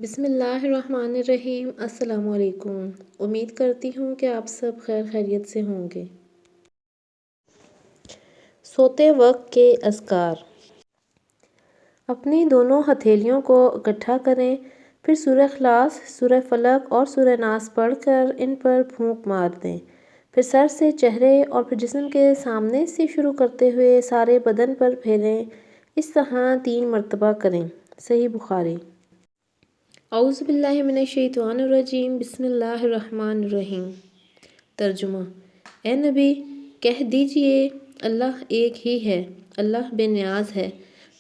بسم اللہ الرحمن الرحیم۔ السلام علیکم۔ امید کرتی ہوں کہ آپ سب خیر خیریت سے ہوں گے۔ سوتے وقت کے اذکار۔ اپنی دونوں ہتھیلیوں کو اکٹھا کریں، پھر سورہ اخلاص، سورہ فلق اور سورہ ناس پڑھ کر ان پر پھونک مار دیں۔ پھر سر سے چہرے اور پھر جسم کے سامنے سے شروع کرتے ہوئے سارے بدن پر پھیریں۔ اس طرح 3 مرتبہ کریں۔ صحیح بخاری۔ اعوذ باللہ من الشیطان الرجیم۔ بسم اللہ الرحمن الرحیم۔ ترجمہ: اے نبی، کہہ دیجئے اللہ ایک ہی ہے، اللہ بے نیاز ہے،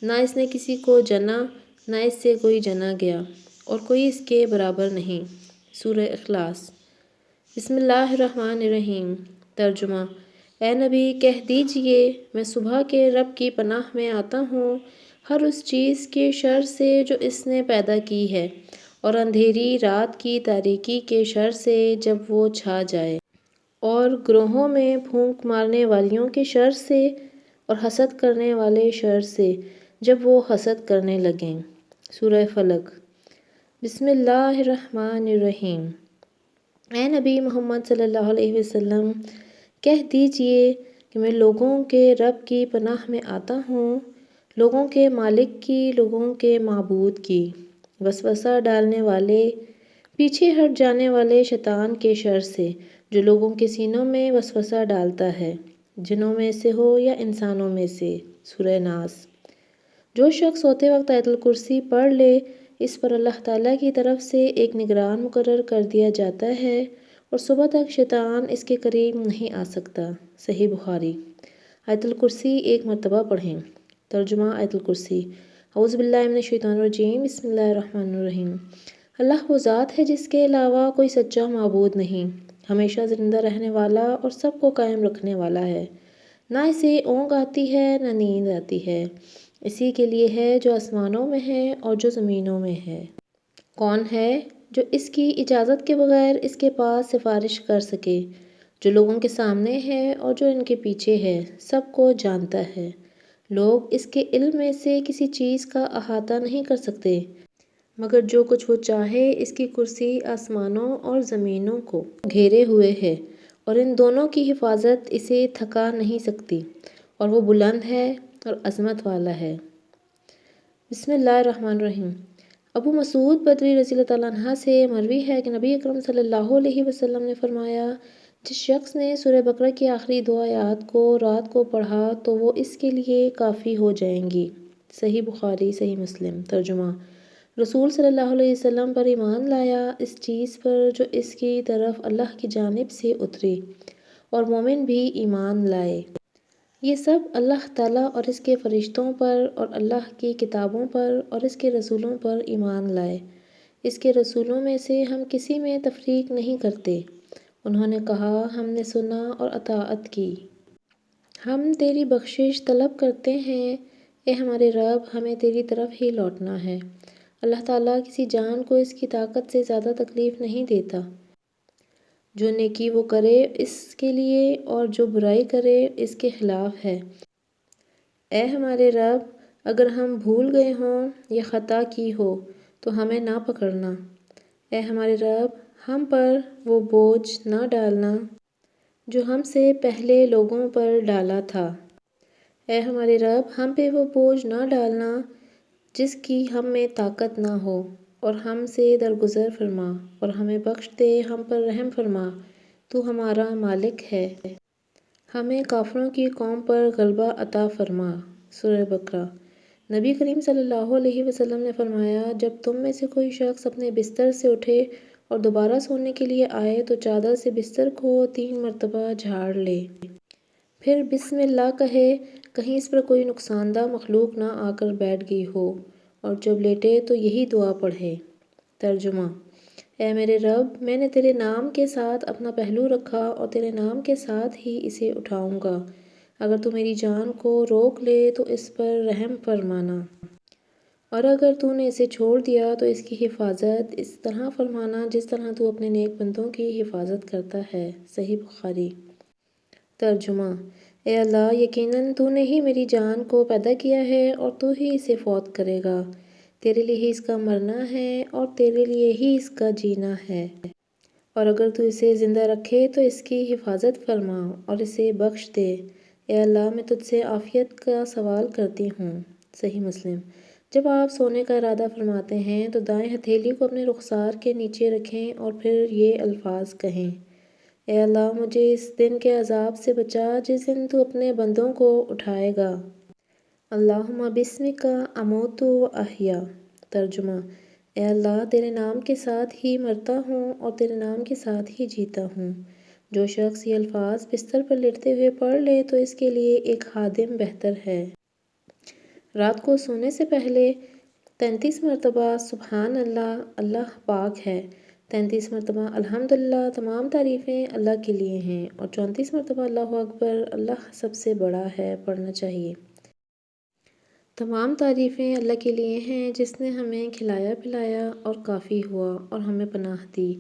نہ اس نے کسی کو جنا، نہ اس سے کوئی جنا گیا، اور کوئی اس کے برابر نہیں۔ سورہ اخلاص۔ بسم اللہ الرحمن الرحیم۔ ترجمہ: اے نبی، کہہ دیجئے میں صبح کے رب کی پناہ میں آتا ہوں ہر اس چیز کے شر سے جو اس نے پیدا کی ہے، اور اندھیری رات کی تاریکی کے شر سے جب وہ چھا جائے، اور گروہوں میں پھونک مارنے والیوں کے شر سے، اور حسد کرنے والے شر سے جب وہ حسد کرنے لگیں۔ سورہ فلق۔ بسم اللہ الرحمن الرحیم۔ اے نبی محمد صلی اللہ علیہ وسلم، کہہ دیجئے کہ میں لوگوں کے رب کی پناہ میں آتا ہوں، لوگوں کے مالک کی، لوگوں کے معبود کی، وسوسہ ڈالنے والے، پیچھے ہٹ جانے والے شیطان کے شر سے جو لوگوں کے سینوں میں وسوسہ ڈالتا ہے، جنوں میں سے ہو یا انسانوں میں سے۔ سورہ ناس۔ جو شخص سوتے وقت آیت الکرسی پڑھ لے، اس پر اللہ تعالیٰ کی طرف سے ایک نگران مقرر کر دیا جاتا ہے، اور صبح تک شیطان اس کے قریب نہیں آ سکتا۔ صحیح بخاری۔ آیت الکرسی 1 مرتبہ پڑھیں۔ ترجمہ آیت الکرسی۔ اعوذ باللہ من الشیطان الرجیم۔ بسم اللہ الرحمن الرحیم۔ اللہ وہ ذات ہے جس کے علاوہ کوئی سچا معبود نہیں، ہمیشہ زندہ رہنے والا اور سب کو قائم رکھنے والا ہے۔ نہ اسے اونگ آتی ہے نہ نیند آتی ہے، اسی کے لیے ہے جو آسمانوں میں ہے اور جو زمینوں میں ہے۔ کون ہے جو اس کی اجازت کے بغیر اس کے پاس سفارش کر سکے؟ جو لوگوں کے سامنے ہے اور جو ان کے پیچھے ہے، سب کو جانتا ہے۔ لوگ اس کے علم میں سے کسی چیز کا احاطہ نہیں کر سکتے، مگر جو کچھ وہ چاہے۔ اس کی کرسی آسمانوں اور زمینوں کو گھیرے ہوئے ہے، اور ان دونوں کی حفاظت اسے تھکا نہیں سکتی، اور وہ بلند ہے اور عظمت والا ہے۔ بسم اللہ الرحمن الرحیم۔ ابو مسعود بدری رضی اللہ تعالیٰ عنہ سے مروی ہے کہ نبی اکرم صلی اللہ علیہ وسلم نے فرمایا، جس شخص نے سورہ بقرہ کی آخری 2 آیات کو رات کو پڑھا تو وہ اس کے لیے کافی ہو جائیں گی۔ صحیح بخاری، صحیح مسلم۔ ترجمہ: رسول صلی اللہ علیہ وسلم پر ایمان لایا، اس چیز پر جو اس کی طرف اللہ کی جانب سے اتری، اور مومن بھی ایمان لائے۔ یہ سب اللہ تعالیٰ اور اس کے فرشتوں پر اور اللہ کی کتابوں پر اور اس کے رسولوں پر ایمان لائے۔ اس کے رسولوں میں سے ہم کسی میں تفریق نہیں کرتے۔ انہوں نے کہا، ہم نے سنا اور اطاعت کی۔ ہم تیری بخشش طلب کرتے ہیں، اے ہمارے رب، ہمیں تیری طرف ہی لوٹنا ہے۔ اللہ تعالیٰ کسی جان کو اس کی طاقت سے زیادہ تکلیف نہیں دیتا۔ جو نیکی وہ کرے اس کے لیے، اور جو برائی کرے اس کے خلاف ہے۔ اے ہمارے رب، اگر ہم بھول گئے ہوں یا خطا کی ہو تو ہمیں نہ پکڑنا۔ اے ہمارے رب، ہم پر وہ بوجھ نہ ڈالنا جو ہم سے پہلے لوگوں پر ڈالا تھا۔ اے ہمارے رب، ہم پہ وہ بوجھ نہ ڈالنا جس کی ہم میں طاقت نہ ہو، اور ہم سے درگزر فرما، اور ہمیں بخش دے، ہم پر رحم فرما، تو ہمارا مالک ہے۔ ہمیں کافروں کی قوم پر غلبہ عطا فرما۔ سورہ بقرہ۔ نبی کریم صلی اللہ علیہ وسلم نے فرمایا، جب تم میں سے کوئی شخص اپنے بستر سے اٹھے اور دوبارہ سونے کے لیے آئے تو چادر سے بستر کو 3 مرتبہ جھاڑ لے، پھر بسم اللہ کہے، کہیں اس پر کوئی نقصان دہ مخلوق نہ آ کر بیٹھ گئی ہو، اور جب لیٹے تو یہی دعا پڑھے۔ ترجمہ: اے میرے رب، میں نے تیرے نام کے ساتھ اپنا پہلو رکھا اور تیرے نام کے ساتھ ہی اسے اٹھاؤں گا۔ اگر تو میری جان کو روک لے تو اس پر رحم فرمانا، اور اگر تو نے اسے چھوڑ دیا تو اس کی حفاظت اس طرح فرمانا جس طرح تو اپنے نیک بندوں کی حفاظت کرتا ہے۔ صحیح بخاری۔ ترجمہ: اے اللہ، یقیناً تو نے ہی میری جان کو پیدا کیا ہے اور تو ہی اسے فوت کرے گا۔ تیرے لیے ہی اس کا مرنا ہے اور تیرے لیے ہی اس کا جینا ہے، اور اگر تو اسے زندہ رکھے تو اس کی حفاظت فرما اور اسے بخش دے۔ اے اللہ، میں تجھ سے عافیت کا سوال کرتی ہوں۔ صحیح مسلم۔ جب آپ سونے کا ارادہ فرماتے ہیں تو دائیں ہتھیلی کو اپنے رخسار کے نیچے رکھیں اور پھر یہ الفاظ کہیں: اے اللہ، مجھے اس دن کے عذاب سے بچا جس دن تو اپنے بندوں کو اٹھائے گا۔ اللہم بسمک اموت و احیا۔ ترجمہ: اے اللہ، تیرے نام کے ساتھ ہی مرتا ہوں اور تیرے نام کے ساتھ ہی جیتا ہوں۔ جو شخص یہ الفاظ بستر پر لیٹتے ہوئے پڑھ لے تو اس کے لیے ایک خادم بہتر ہے۔ رات کو سونے سے پہلے 33 مرتبہ سبحان اللہ، اللہ پاک ہے، 33 مرتبہ الحمدللہ، تمام تعریفیں اللہ کے لیے ہیں، اور 34 مرتبہ اللہ اکبر، اللہ سب سے بڑا ہے پڑھنا چاہیے۔ تمام تعریفیں اللہ کے لیے ہیں جس نے ہمیں کھلایا پلایا اور کافی ہوا اور ہمیں پناہ دی۔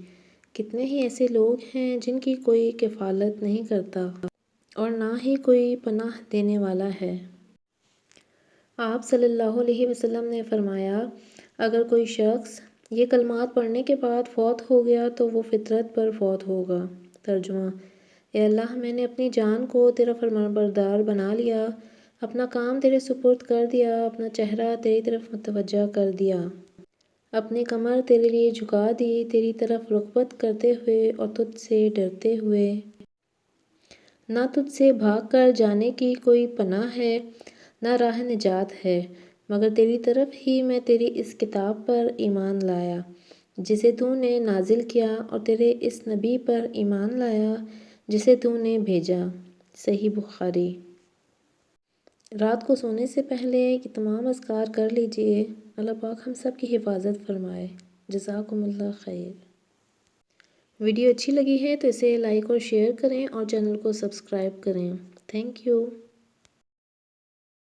کتنے ہی ایسے لوگ ہیں جن کی کوئی کفالت نہیں کرتا اور نہ ہی کوئی پناہ دینے والا ہے۔ آپ صلی اللہ علیہ وسلم نے فرمایا، اگر کوئی شخص یہ کلمات پڑھنے کے بعد فوت ہو گیا تو وہ فطرت پر فوت ہوگا۔ ترجمہ: اے اللہ، میں نے اپنی جان کو تیرا فرمانبردار بنا لیا، اپنا کام تیرے سپرد کر دیا، اپنا چہرہ تیری طرف متوجہ کر دیا، اپنی کمر تیرے لیے جھکا دی، تیری طرف رغبت کرتے ہوئے اور تجھ سے ڈرتے ہوئے۔ نہ تجھ سے بھاگ کر جانے کی کوئی پناہ ہے، نہ راہ نجات ہے، مگر تیری طرف ہی میں تیری اس کتاب پر ایمان لایا جسے تو نے نازل کیا، اور تیرے اس نبی پر ایمان لایا جسے تو نے بھیجا۔ صحیح بخاری۔ رات کو سونے سے پہلے یہ تمام اذکار کر لیجئے۔ اللہ پاک ہم سب کی حفاظت فرمائے۔ جزاکم اللہ خیر۔ ویڈیو اچھی لگی ہے تو اسے لائک اور شیئر کریں اور چینل کو سبسکرائب کریں۔ Thank you.